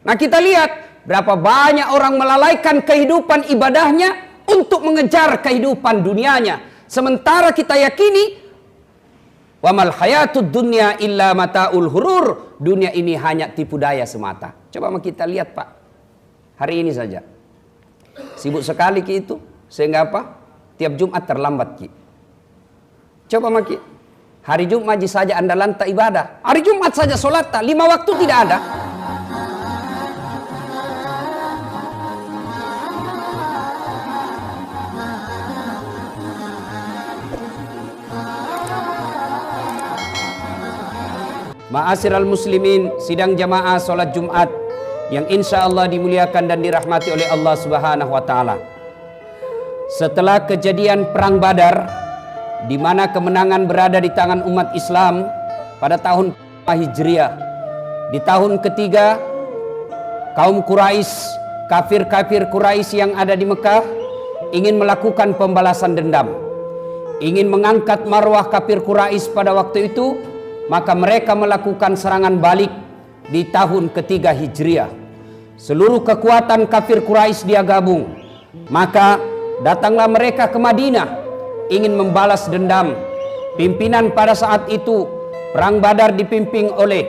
Nah, kita lihat berapa banyak orang melalaikan kehidupan ibadahnya untuk mengejar kehidupan dunianya. Sementara kita yakini wa mal hayatud dunya illa mataul hurur. Dunia ini hanya tipu daya semata. Coba kita lihat, Pak. Hari ini saja. Sibuk sekali Ki itu. Sehingga apa? Tiap Jumat terlambat Ki. Coba Maki. Hari Jumat saja Anda lantak ibadah. Hari Jumat saja sholat, 5 waktu tidak ada. Ma'asyiral muslimin, sidang jamaah sholat Jumat yang insya Allah dimuliakan dan dirahmati oleh Allah Subhanahu wa Ta'ala. Setelah kejadian Perang Badar, di mana kemenangan berada di tangan umat Islam pada tahun Hijriah, di tahun ketiga, kaum Quraisy, kafir-kafir Quraisy yang ada di Mekah ingin melakukan pembalasan dendam, ingin mengangkat marwah kafir Quraisy pada waktu itu. Maka mereka melakukan serangan balik di tahun ketiga Hijriah. Seluruh kekuatan kafir Quraisy dia gabung. Maka datanglah mereka ke Madinah ingin membalas dendam. Pimpinan pada saat itu Perang Badar dipimpin oleh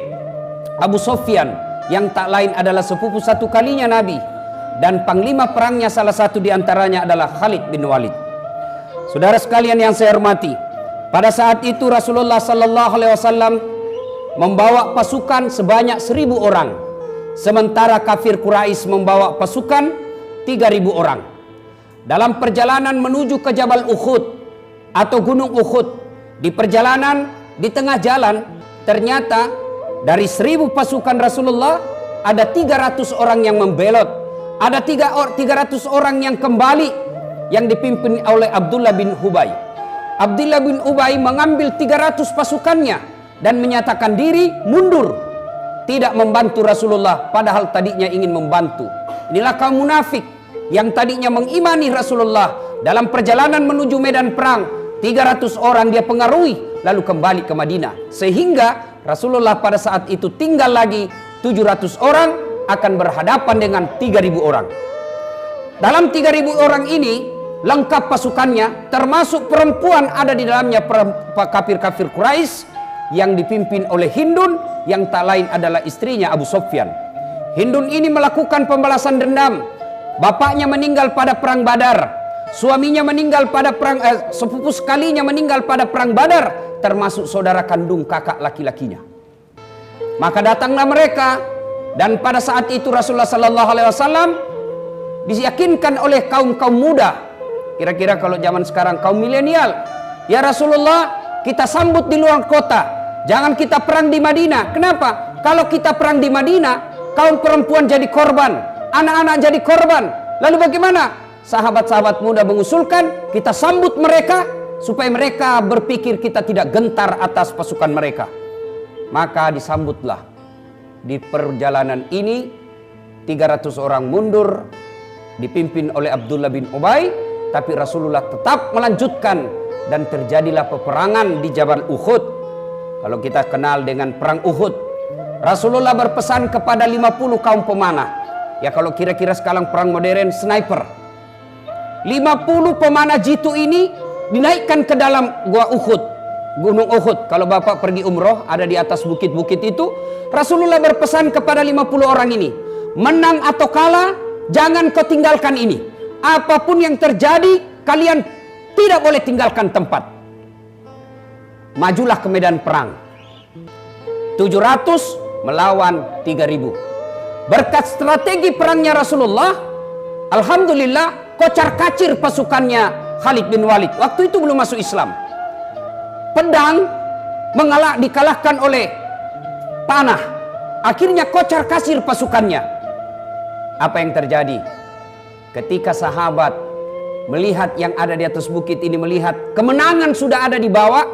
Abu Sufyan yang tak lain adalah sepupu satu kalinya Nabi, dan panglima perangnya salah satu diantaranya adalah Khalid bin Walid. Saudara sekalian yang saya hormati, pada saat itu Rasulullah Sallallahu Alaihi Wasallam membawa pasukan sebanyak 1.000 orang, sementara kafir Quraisy membawa pasukan 3.000 orang. Dalam perjalanan menuju ke Jabal Uhud atau Gunung Uhud, di perjalanan di tengah jalan ternyata dari 1.000 pasukan Rasulullah ada 300 orang yang membelot, ada 300 orang yang kembali yang dipimpin oleh Abdullah bin Ubay. Abdullah bin Ubay mengambil 300 pasukannya dan menyatakan diri mundur, tidak membantu Rasulullah padahal tadinya ingin membantu. Inilah kaum munafik yang tadinya mengimani Rasulullah. Dalam perjalanan menuju medan perang, 300 orang dia pengaruhi lalu kembali ke Madinah, sehingga Rasulullah pada saat itu tinggal lagi 700 orang akan berhadapan dengan 3.000 orang. Dalam 3.000 orang ini lengkap pasukannya, termasuk perempuan ada di dalamnya, kafir-kafir Quraisy yang dipimpin oleh Hindun yang tak lain adalah istrinya Abu Sufyan. Hindun ini melakukan pembalasan dendam. Bapaknya meninggal pada Perang Badar, suaminya meninggal pada perang, sepupu sekalinya meninggal pada Perang Badar, termasuk saudara kandung kakak laki-lakinya. Maka datanglah mereka, dan pada saat itu Rasulullah Sallallahu Alaihi Wasallam diyakinkan oleh kaum muda. Kira-kira kalau zaman sekarang kaum milenial, ya Rasulullah, kita sambut di luar kota, jangan kita perang di Madinah. Kenapa? Kalau kita perang di Madinah, kaum perempuan jadi korban, anak-anak jadi korban. Lalu bagaimana? Sahabat-sahabat muda mengusulkan kita sambut mereka supaya mereka berpikir kita tidak gentar atas pasukan mereka. Maka disambutlah. Di perjalanan ini 300 orang mundur dipimpin oleh Abdullah bin Ubay, tapi Rasulullah tetap melanjutkan dan terjadilah peperangan di Jabal Uhud. Kalau kita kenal dengan perang Uhud, Rasulullah berpesan kepada 50 kaum pemanah. Ya kalau kira-kira sekarang perang modern, sniper. 50 pemanah jitu ini dinaikkan ke dalam gua Uhud, Gunung Uhud. Kalau Bapak pergi umroh, ada di atas bukit-bukit itu, Rasulullah berpesan kepada 50 orang ini, menang atau kalah, jangan kau tinggalkan ini. Apapun yang terjadi, kalian tidak boleh tinggalkan tempat. Majulah ke medan perang. 700 melawan 3.000. Berkat strategi perangnya Rasulullah, alhamdulillah kocar kacir pasukannya Khalid bin Walid. Waktu itu belum masuk Islam. Pedang dikalahkan oleh panah. Akhirnya kocar kacir pasukannya. Apa yang terjadi? Ketika sahabat melihat yang ada di atas bukit ini, melihat kemenangan sudah ada di bawah,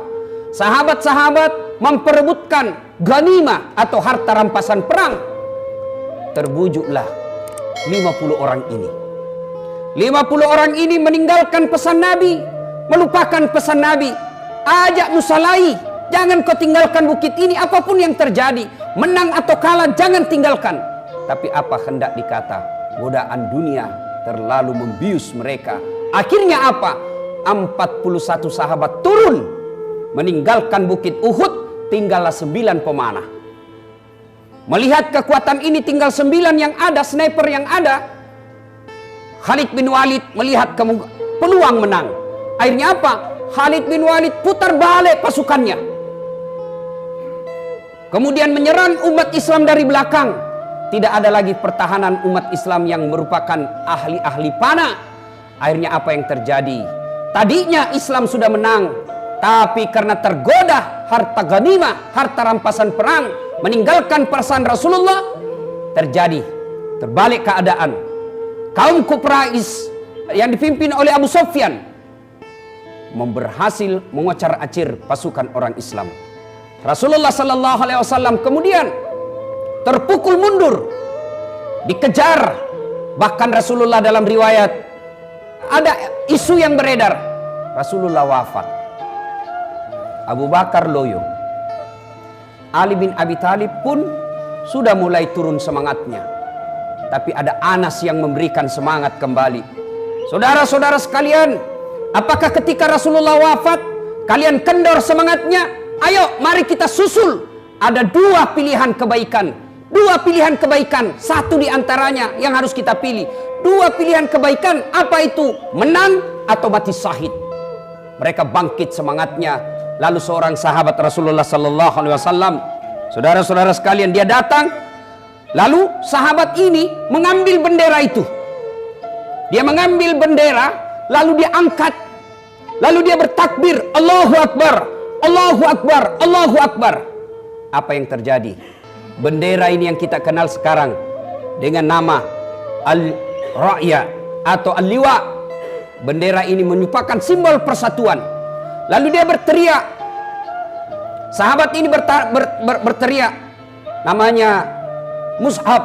sahabat-sahabat memperebutkan ghanimah atau harta rampasan perang. Terbujuklah 50 orang ini. 50 orang ini meninggalkan pesan Nabi, melupakan pesan Nabi. Ajak nusalai, jangan kau tinggalkan bukit ini apapun yang terjadi. Menang atau kalah jangan tinggalkan. Tapi apa hendak dikata, godaan dunia terlalu membius mereka. Akhirnya apa? 41 sahabat turun meninggalkan bukit Uhud, tinggallah 9 pemanah. Melihat kekuatan ini tinggal 9 yang ada, sniper yang ada, Khalid bin Walid melihat peluang menang. Akhirnya apa? Khalid bin Walid putar balik pasukannya, kemudian menyerang umat Islam dari belakang. Tidak ada lagi pertahanan umat Islam yang merupakan ahli-ahli panah. Akhirnya apa yang terjadi? Tadinya Islam sudah menang, tapi karena tergoda harta ghanimah, harta rampasan perang, meninggalkan perasaan Rasulullah, terbalik keadaan. Kaum Quraisy yang dipimpin oleh Abu Sufyan berhasil mengocar-acir pasukan orang Islam. Rasulullah sallallahu alaihi wasallam kemudian terpukul mundur, dikejar. Bahkan Rasulullah dalam riwayat ada isu yang beredar, Rasulullah wafat. Abu Bakar loyo, Ali bin Abi Thalib pun sudah mulai turun semangatnya. Tapi ada Anas yang memberikan semangat kembali. Saudara-saudara sekalian, apakah ketika Rasulullah wafat kalian kendor semangatnya? Ayo mari kita susul. Ada 2 pilihan kebaikan. 2 pilihan kebaikan, satu di antaranya yang harus kita pilih. 2 pilihan kebaikan, apa itu? Menang atau mati syahid. Mereka bangkit semangatnya. Lalu seorang sahabat Rasulullah sallallahu alaihi wasallam, saudara-saudara sekalian, dia datang. Lalu sahabat ini mengambil bendera itu. Dia mengambil bendera, lalu dia angkat. Lalu dia bertakbir, Allahu Akbar, Allahu Akbar, Allahu Akbar. Apa yang terjadi? Bendera ini yang kita kenal sekarang dengan nama Al-Ra'ya atau Al-Liwa. Bendera ini merupakan simbol persatuan. Lalu dia berteriak. Sahabat ini berteriak. Namanya Mus'ab.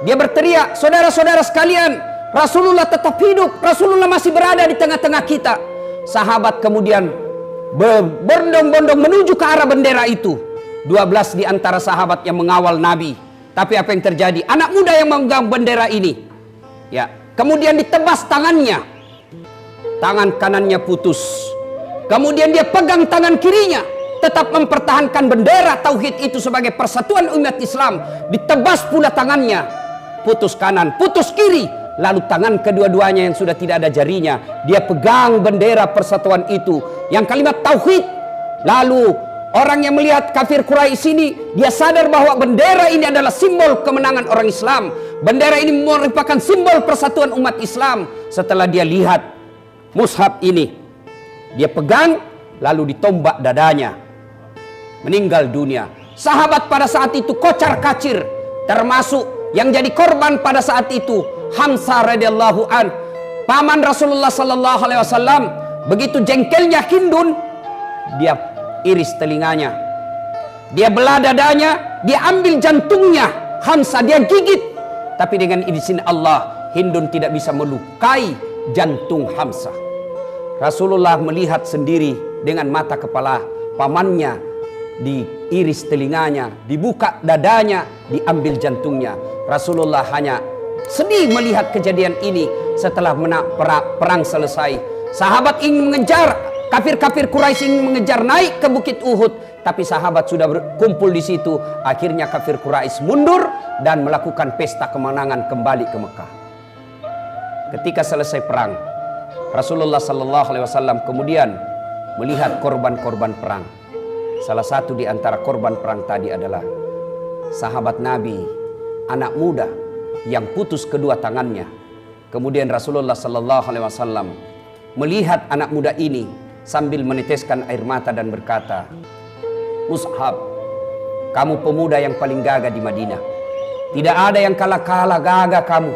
Dia berteriak, saudara-saudara sekalian, Rasulullah tetap hidup. Rasulullah masih berada di tengah-tengah kita. Sahabat kemudian berbondong-bondong menuju ke arah bendera itu. 12 di antara sahabat yang mengawal Nabi. Tapi apa yang terjadi? Anak muda yang memegang bendera ini, ya, kemudian ditebas tangannya. Tangan kanannya putus. Kemudian dia pegang tangan kirinya, tetap mempertahankan bendera tauhid itu sebagai persatuan umat Islam. Ditebas pula tangannya, putus kanan, putus kiri. Lalu tangan kedua-duanya yang sudah tidak ada jarinya, dia pegang bendera persatuan itu, yang kalimat tauhid. Lalu orang yang melihat kafir Quraisy ini, dia sadar bahwa bendera ini adalah simbol kemenangan orang Islam. Bendera ini merupakan simbol persatuan umat Islam. Setelah dia lihat mushaf ini, dia pegang, lalu ditombak dadanya, meninggal dunia. Sahabat pada saat itu kocar kacir, termasuk yang jadi korban pada saat itu Hamzah radhiyallahu an, paman Rasulullah sallallahu alaihi wasallam. Begitu jengkelnya Hindun, dia iris telinganya, dia belah dadanya, dia ambil jantungnya Hamzah, dia gigit. Tapi dengan izin Allah, Hindun tidak bisa melukai jantung Hamzah. Rasulullah melihat sendiri dengan mata kepala pamannya, diiris telinganya, dibuka dadanya, diambil jantungnya. Rasulullah hanya sedih melihat kejadian ini. Setelah perang selesai, sahabat ingin mengejar, kafir-kafir Quraisy ingin mengejar naik ke bukit Uhud, tapi sahabat sudah berkumpul di situ. Akhirnya kafir Quraisy mundur dan melakukan pesta kemenangan kembali ke Mekah. Ketika selesai perang, Rasulullah sallallahu alaihi wasallam kemudian melihat korban-korban perang. Salah satu di antara korban perang tadi adalah sahabat Nabi, anak muda yang putus kedua tangannya. Kemudian Rasulullah sallallahu alaihi wasallam melihat anak muda ini sambil meneteskan air mata dan berkata, "Mus'ab, kamu pemuda yang paling gagah di Madinah. Tidak ada yang kalah-kalah gagah kamu.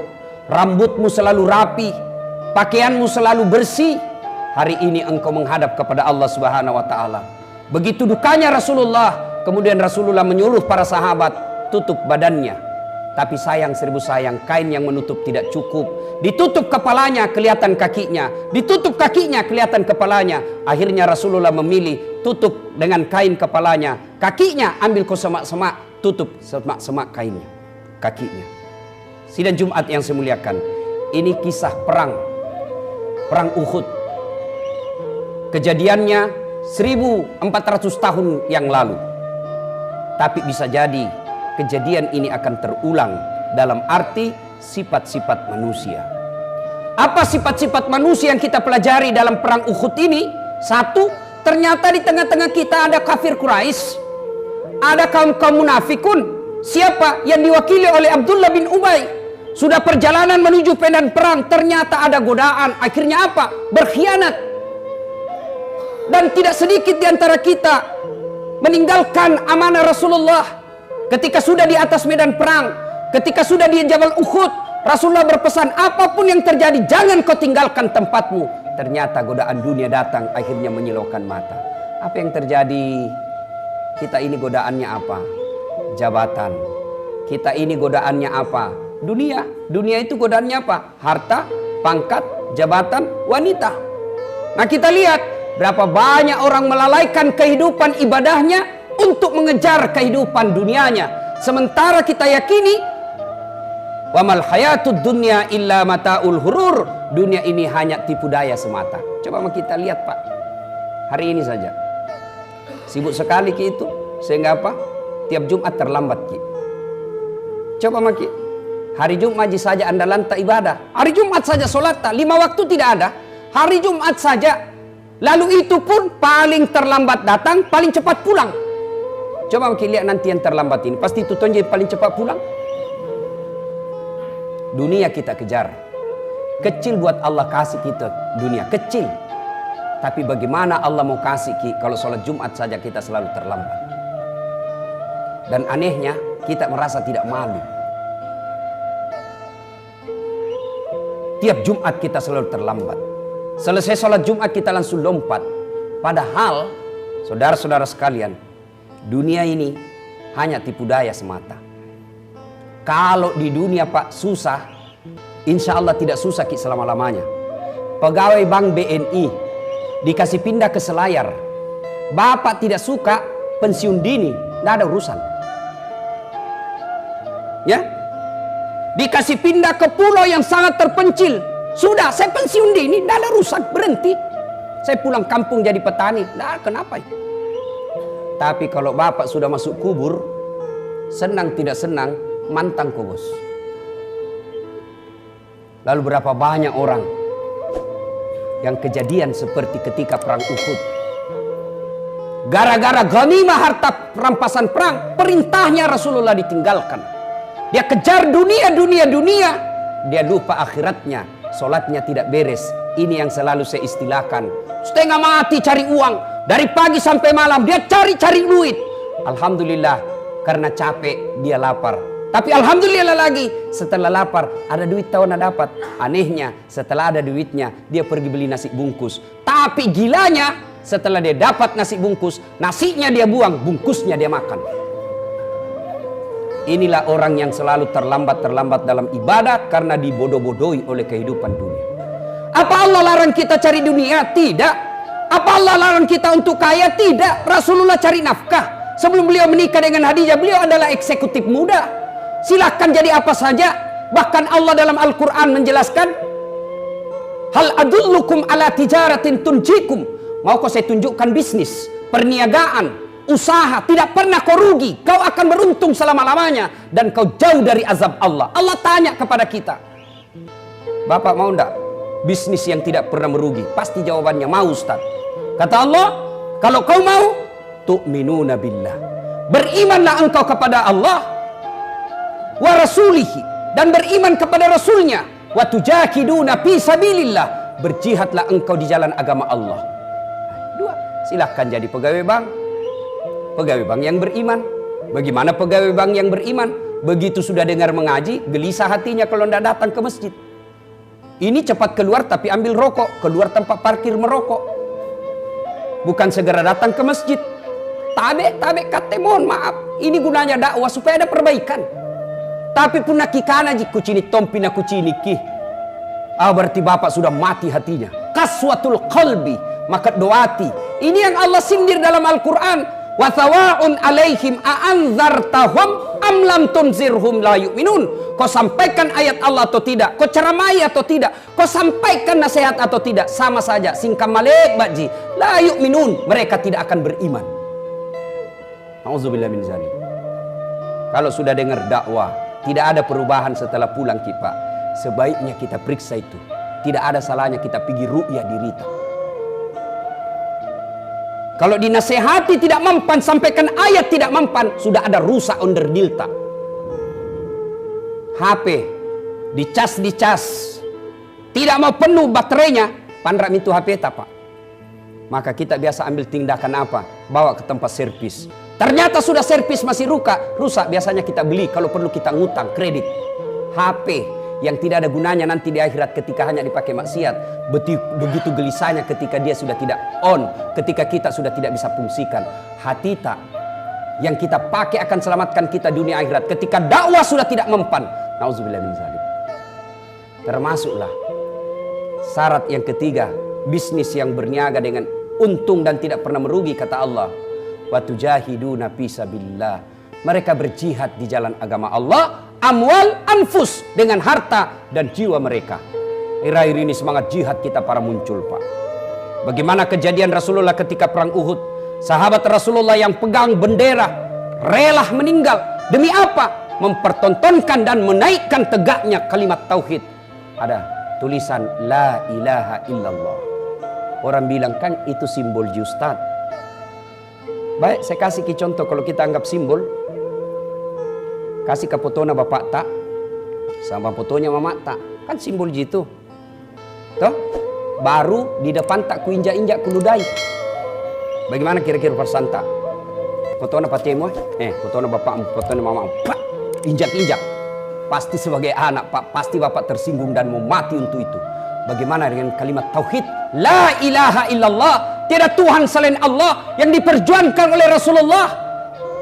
Rambutmu selalu rapi, pakaianmu selalu bersih. Hari ini engkau menghadap kepada Allah Subhanahu wa taala." Begitu dukanya Rasulullah, kemudian Rasulullah menyuruh para sahabat tutup badannya. Tapi sayang seribu sayang, kain yang menutup tidak cukup. Ditutup kepalanya, kelihatan kakinya. Ditutup kakinya, kelihatan kepalanya. Akhirnya Rasulullah memilih tutup dengan kain kepalanya. Kakinya ambil ke semak-semak, tutup semak-semak kainnya, kakinya. sidang Jumat yang saya muliakan, ini kisah perang Uhud. Kejadiannya 1400 tahun yang lalu. Tapi bisa jadi kejadian ini akan terulang dalam arti sifat-sifat manusia. Apa sifat-sifat manusia yang kita pelajari dalam perang Uhud ini? Satu, ternyata di tengah-tengah kita ada kafir Quraisy, ada kaum-kaum munafikun. Siapa? Yang diwakili oleh Abdullah bin Ubay. Sudah perjalanan menuju medan perang, ternyata ada godaan. Akhirnya apa? Berkhianat. Dan tidak sedikit di antara kita meninggalkan amanah Rasulullah. Ketika sudah di atas medan perang, ketika sudah di Jabal Uhud, Rasulullah berpesan, apapun yang terjadi, jangan kau tinggalkan tempatmu. Ternyata godaan dunia datang, akhirnya menyilaukan mata. Apa yang terjadi? Kita ini godaannya apa? Jabatan. Kita ini godaannya apa? Dunia. Dunia itu godaannya apa? Harta, pangkat, jabatan, wanita. Nah, kita lihat berapa banyak orang melalaikan kehidupan ibadahnya untuk mengejar kehidupan dunianya. Sementara kita yakini, wa mal hayatud dunya illa mataul hurur. Dunia ini hanya tipu daya semata. Coba kita lihat, Pak. Hari ini saja. Sibuk sekali itu. Sehingga apa? Tiap Jumat terlambat ki. Coba maki. Hari Jumat saja Anda lantak ibadah. Hari Jumat saja solat, 5 waktu tidak ada. Hari Jumat saja. Lalu itu pun paling terlambat datang, paling cepat pulang. Coba maki lihat nanti yang terlambat ini. Pasti itu tonjol paling cepat pulang. Dunia kita kejar. Kecil buat Allah kasih kita dunia. Kecil. Tapi bagaimana Allah mau kasih kalau sholat Jumat saja kita selalu terlambat. Dan anehnya kita merasa tidak malu. Tiap Jumat kita selalu terlambat. Selesai sholat Jumat kita langsung lompat. Padahal saudara-saudara sekalian, dunia ini hanya tipu daya semata. Kalau di dunia Pak susah, insya Allah tidak susah selama-lamanya. Pegawai Bank BNI dikasih pindah ke Selayar. Bapak tidak suka pensiun dini, tidak ada urusan. Ya, dikasih pindah ke pulau yang sangat terpencil. Sudah, saya pensiun dini, tidak ada urusan, berhenti. Saya pulang kampung jadi petani, tidak kenapa. Tapi kalau bapak sudah masuk kubur, senang tidak senang, mantang kau bos. Lalu berapa banyak orang yang kejadian seperti ketika perang Uhud. Gara-gara ghanimah harta rampasan perang, perintahnya Rasulullah ditinggalkan. Dia kejar dunia. Dia lupa akhiratnya. Solatnya tidak beres. Ini yang selalu saya istilahkan. Setengah mati cari uang. Dari pagi sampai malam dia cari duit. Alhamdulillah, karena capek dia lapar. Tapi alhamdulillah lagi, setelah lapar ada duit tahu nak dapat. Anehnya setelah ada duitnya dia pergi beli nasi bungkus. Tapi gilanya setelah dia dapat nasi bungkus, nasinya dia buang, bungkusnya dia makan. Inilah orang yang selalu terlambat dalam ibadah karena dibodoh-bodohi oleh kehidupan dunia. Apa Allah larang kita cari dunia? Tidak. Apa Allah larang kita untuk kaya? Tidak. Rasulullah cari nafkah. Sebelum beliau menikah dengan Khadijah, beliau adalah eksekutif muda. Silahkan jadi apa saja. Bahkan Allah dalam Al-Quran menjelaskan, hal adullukum ala tijaratin tunjikum. Mau kau saya tunjukkan bisnis, perniagaan, usaha, tidak pernah kau rugi, kau akan beruntung selama-lamanya dan kau jauh dari azab Allah. Allah tanya kepada kita, Bapak mau enggak bisnis yang tidak pernah merugi? Pasti jawabannya mau, Ustaz. Kata Allah, kalau kau mau, tu'minuna billah, berimanlah engkau kepada Allah wa rasulihi, dan beriman kepada rasulnya, wa tujahiduna fi sabilillah, berjihadlah engkau di jalan agama Allah. Dua, silahkan jadi pegawai bank. Pegawai bank yang beriman. Bagaimana pegawai bank yang beriman? Begitu sudah dengar mengaji, gelisah hatinya kalau tidak datang ke masjid. Ini cepat keluar tapi ambil rokok, keluar tempat parkir merokok. Bukan segera datang ke masjid. Tabe kate mohon maaf. Ini gunanya dakwah supaya ada perbaikan. Tapi pun nakikana ji kucini tompi na kucini ki. Berarti bapak sudah mati hatinya. Kaswatul qalbi, maka doati. Ini yang Allah sindir dalam Al-Quran. Wa thawa'un alaihim a'anzartahum Am lam tunzirhum la yu'minun. Kau sampaikan ayat Allah atau tidak, kau ceramai atau tidak, kau sampaikan nasihat atau tidak, sama saja. Singkam malik baji, la yu'minun, mereka tidak akan beriman. Nauzubillah min zalik. Kalau sudah dengar dakwah tidak ada perubahan setelah pulang kita, sebaiknya kita periksa itu. Tidak ada salahnya kita pergi ru'yah di Rita. Kalau dinasehati tidak mempan, sampaikan ayat tidak mempan, sudah ada rusak under dilta. HP dicas, tidak mau penuh baterainya, pandrak itu HP tak, Pak. Maka kita biasa ambil tindakan apa? Bawa ke tempat servis. Ternyata sudah servis masih rusak, biasanya kita beli, kalau perlu kita ngutang kredit. HP yang tidak ada gunanya nanti di akhirat ketika hanya dipakai maksiat. Begitu gelisahnya ketika dia sudah tidak on, ketika kita sudah tidak bisa fungsikan. Hati tak yang kita pakai akan selamatkan kita dunia akhirat ketika dakwah sudah tidak mempan. Nauzubillah min zalik. Termasuklah syarat yang ketiga, bisnis yang berniaga dengan untung dan tidak pernah merugi, kata Allah. Wa tujahiduna fi sabilillah. Mereka berjihad di jalan agama Allah, amwal anfus, dengan harta dan jiwa mereka. Akhir-akhir ini semangat jihad kita para muncul, Pak. Bagaimana kejadian Rasulullah ketika perang Uhud? Sahabat Rasulullah yang pegang bendera rela meninggal demi apa? Mempertontonkan dan menaikkan tegaknya kalimat tauhid. Ada tulisan la ilaha illallah. Orang bilang kan itu simbol Ustaz. Baik, saya kasih contoh kalau kita anggap simbol. Kasih ke fotonya bapak tak sama fotonya mama tak, kan simbol gitu toh. Baru di depan tak kuinjak-injak kuludai. Bagaimana kira-kira persan tak? Fotonya pak temo, fotonya bapak, fotonya mama, pak injak-injak. Pasti sebagai anak Pak, pasti bapak tersinggung dan mau mati untuk itu. Bagaimana dengan kalimat tauhid la ilaha illallah, tiada Tuhan selain Allah, yang diperjuangkan oleh Rasulullah?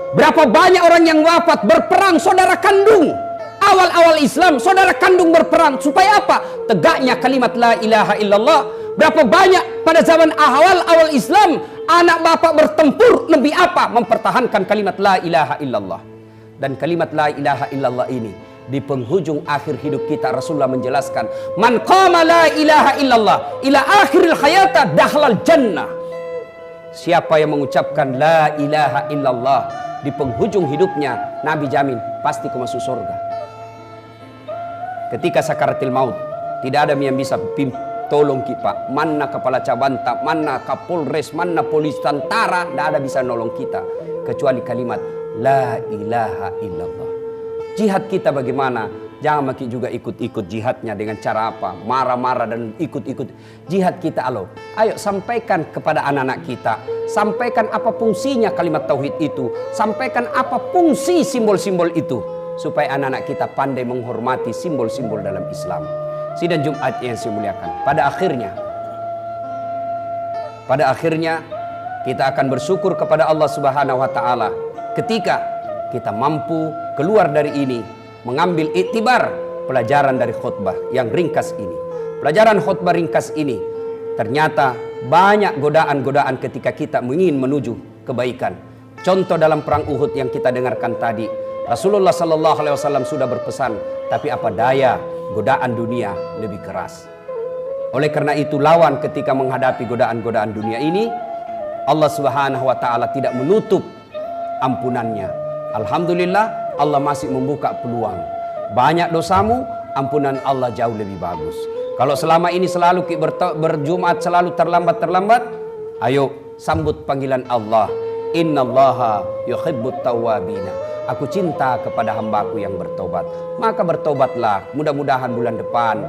Berapa banyak orang yang wafat berperang, saudara kandung. Awal-awal Islam, saudara kandung berperang. Supaya apa? Tegaknya kalimat la ilaha illallah. Berapa banyak pada zaman awal-awal Islam, anak bapak bertempur lebih apa? Mempertahankan kalimat la ilaha illallah. Dan kalimat la ilaha illallah ini, di penghujung akhir hidup kita, Rasulullah menjelaskan, man qama la ilaha illallah ila akhiril hayata dakhalal jannah. Siapa yang mengucapkan la ilaha illallah di penghujung hidupnya, Nabi jamin pasti ke masuk surga. Ketika sakaratil maut, tidak ada yang bisa tolong kita. Mana kepala cabanta, mana kapolres, mana polisi tentara, tidak ada bisa nolong kita kecuali kalimat la ilaha illallah. Jihad kita bagaimana? Jangan makin juga ikut-ikut jihadnya dengan cara apa? Marah-marah dan ikut-ikut jihad kita. Ayo sampaikan kepada anak-anak kita. Sampaikan apa fungsinya kalimat tauhid itu. Sampaikan apa fungsi simbol-simbol itu. Supaya anak-anak kita pandai menghormati simbol-simbol dalam Islam. Sidang Jumat yang saya muliakan. Pada akhirnya kita akan bersyukur kepada Allah Subhanahu wa taala ketika kita mampu keluar dari ini, mengambil iktibar pelajaran dari khutbah yang ringkas ini. Pelajaran khutbah ringkas ini ternyata banyak godaan-godaan ketika kita ingin menuju kebaikan. Contoh dalam perang Uhud yang kita dengarkan tadi, Rasulullah sallallahu alaihi wasallam sudah berpesan, tapi apa daya, godaan dunia lebih keras. Oleh karena itu lawan ketika menghadapi godaan-godaan dunia ini, Allah Subhanahu wa taala tidak menutup ampunannya. Alhamdulillah, Allah masih membuka peluang. Banyak dosamu, ampunan Allah jauh lebih bagus. Kalau selama ini selalu berjumat selalu terlambat, ayo sambut panggilan Allah. Innallaha yuhibbut tawwabina. Aku cinta kepada hambaku yang bertobat. Maka bertobatlah. Mudah-mudahan bulan depan,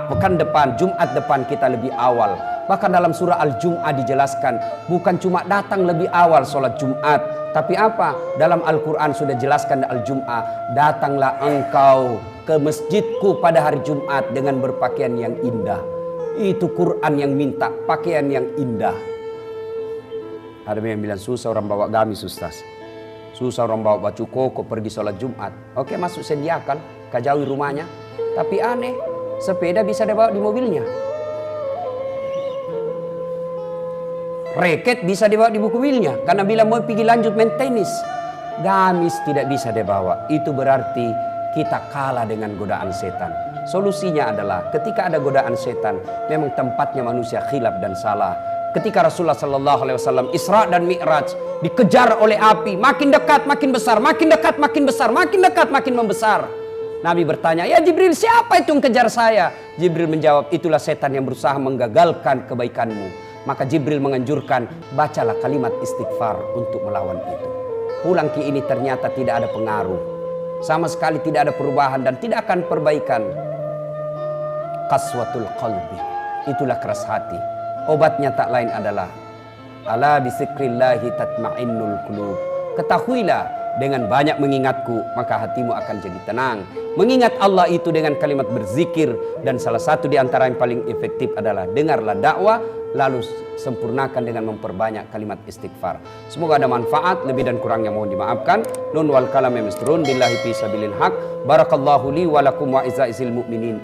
pekan depan, Jumat depan kita lebih awal. Bahkan dalam surah Al-Jum'ah dijelaskan, bukan cuma datang lebih awal sholat Jumat, tapi apa? Dalam Al-Quran sudah jelaskan Al-Jum'ah, datanglah engkau ke masjidku pada hari Jumat dengan berpakaian yang indah. Itu Quran yang minta pakaian yang indah. Ada yang bilang susah orang bawa gamis Ustaz, susah orang bawa baju koko pergi sholat Jumat. Oke, masuk sediakan, kajauhi rumahnya. Tapi aneh, sepeda bisa dibawa di mobilnya, raket bisa dibawa di mobilnya, karena bila mau pergi lanjut main tenis. gamis tidak bisa dibawa. Itu berarti kita kalah dengan godaan setan. Solusinya adalah ketika ada godaan setan, memang tempatnya manusia khilaf dan salah. Ketika Rasulullah SAW Isra dan Mi'raj dikejar oleh api, makin dekat makin besar, makin dekat makin besar, makin dekat makin membesar. Nabi bertanya, ya Jibril, siapa itu yang kejar saya? Jibril menjawab, itulah setan yang berusaha menggagalkan kebaikanmu. Maka Jibril menganjurkan, bacalah kalimat istighfar untuk melawan itu. Pulang ke ini ternyata tidak ada pengaruh, sama sekali tidak ada perubahan dan tidak akan perbaikan. Qaswatul qalbi, itulah keras hati. Obatnya tak lain adalah ala bisikrillahi tatma'innul qulub. Ketahuilah, dengan banyak mengingatku maka hatimu akan jadi tenang. Mengingat Allah itu dengan kalimat berzikir, dan salah satu di antara yang paling efektif adalah dengarlah dakwah, lalu sempurnakan dengan memperbanyak kalimat istighfar. Semoga ada manfaat, lebih dan kurangnya mohon dimaafkan. Nun wal kalam misrun billahi fi sabilil haq. Barakallahu li wa lakum wa izza'il mu'minin.